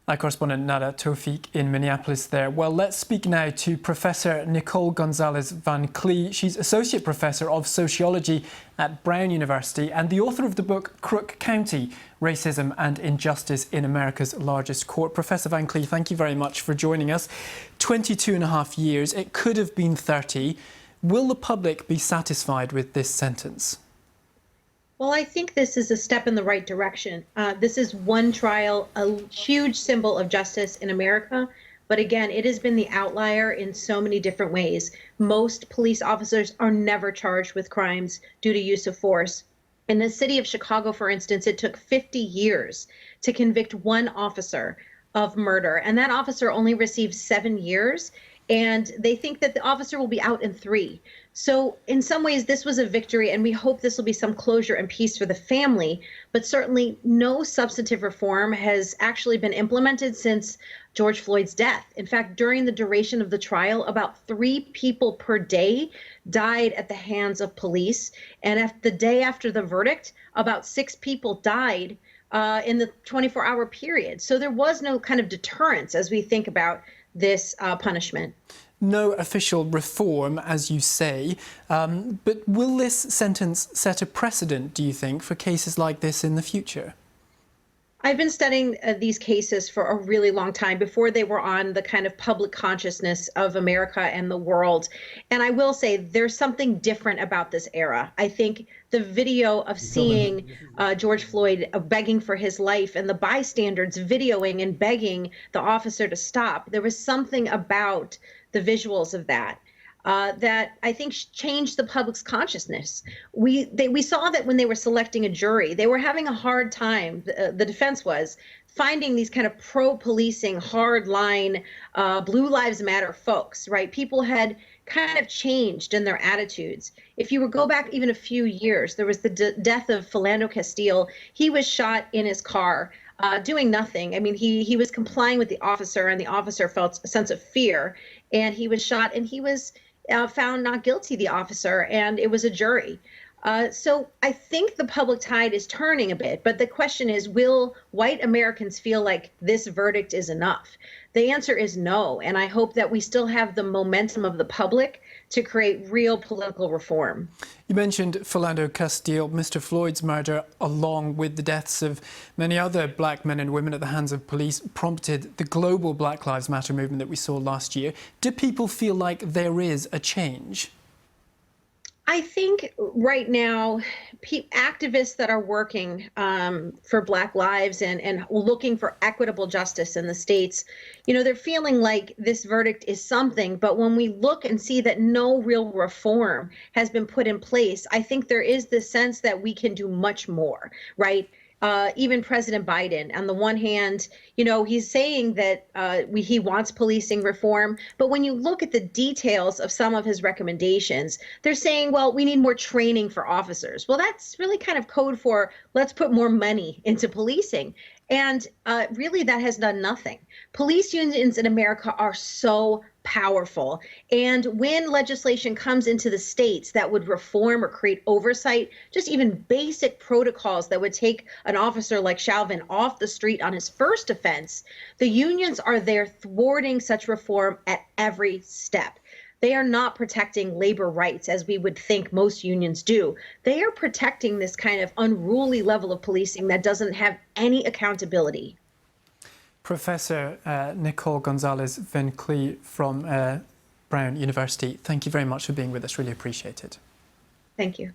Our correspondent Nada Tawfiq in Minneapolis there. Well, let's speak now to Professor Nicole Gonzalez Van Cleve. She's Associate Professor of Sociology at Brown University and the author of the book Crook County, Racism and Injustice in America's Largest Court. Professor Van Cleve, thank you very much for joining us. 22.5 years, it could have been 30. Will the public be satisfied with this sentence? Well, I think this is a step in the right direction. This is one trial, a huge symbol of justice in America. But again, it has been the outlier in so many different ways. Most police officers are never charged with crimes due to use of force. In the city of Chicago, for instance, it took 50 years to convict one officer of murder, and that officer only received 7 years. And they think that the officer will be out in 3. So in some ways, this was a victory, and we hope this will be some closure and peace for the family. But certainly no substantive reform has actually been implemented since George Floyd's death. In fact, during the duration of the trial, about 3 people per day died at the hands of police. And the day after the verdict, about 6 people died in the 24-hour period. So there was no kind of deterrence as we think about this punishment. No official reform, as you say, but will this sentence set a precedent, do you think, for cases like this in the future? I've been studying these cases for a really long time before they were on the kind of public consciousness of America and the world. And I will say there's something different about this era. I think the video of seeing George Floyd begging for his life and the bystanders videoing and begging the officer to stop, there was something about the visuals of that that I think changed the public's consciousness. We saw that when they were selecting a jury, they were having a hard time, the defense was, finding these kind of pro-policing, hard-line, Blue Lives Matter folks, right? People had kind of changed in their attitudes. If you go back even a few years, there was the death of Philando Castile. He was shot in his car, doing nothing. I mean, he was complying with the officer, and the officer felt a sense of fear, and he was shot, and he was found not guilty, the officer, and it was a jury. So I think the public tide is turning a bit, but the question is, will white Americans feel like this verdict is enough? The answer is no, and I hope that we still have the momentum of the public to create real political reform. You mentioned Philando Castile, Mr. Floyd's murder, along with the deaths of many other black men and women at the hands of police, prompted the global Black Lives Matter movement that we saw last year. Do people feel like there is a change? I think right now, activists that are working for Black lives and looking for equitable justice in the states, you know, they're feeling like this verdict is something. But when we look and see that no real reform has been put in place, I think there is this sense that we can do much more, right? Even President Biden, on the one hand, you know, he's saying that he wants policing reform. But when you look at the details of some of his recommendations, they're saying, well, we need more training for officers. Well, that's really kind of code for let's put more money into policing. And really, that has done nothing. Police unions in America are so powerful. And when legislation comes into the states that would reform or create oversight, just even basic protocols that would take an officer like Chauvin off the street on his first offense, the unions are there thwarting such reform at every step. They are not protecting labor rights as we would think most unions do. They are protecting this kind of unruly level of policing that doesn't have any accountability. Professor Nicole Gonzalez Van Cleve from Brown University, thank you very much for being with us. Really appreciate it. Thank you.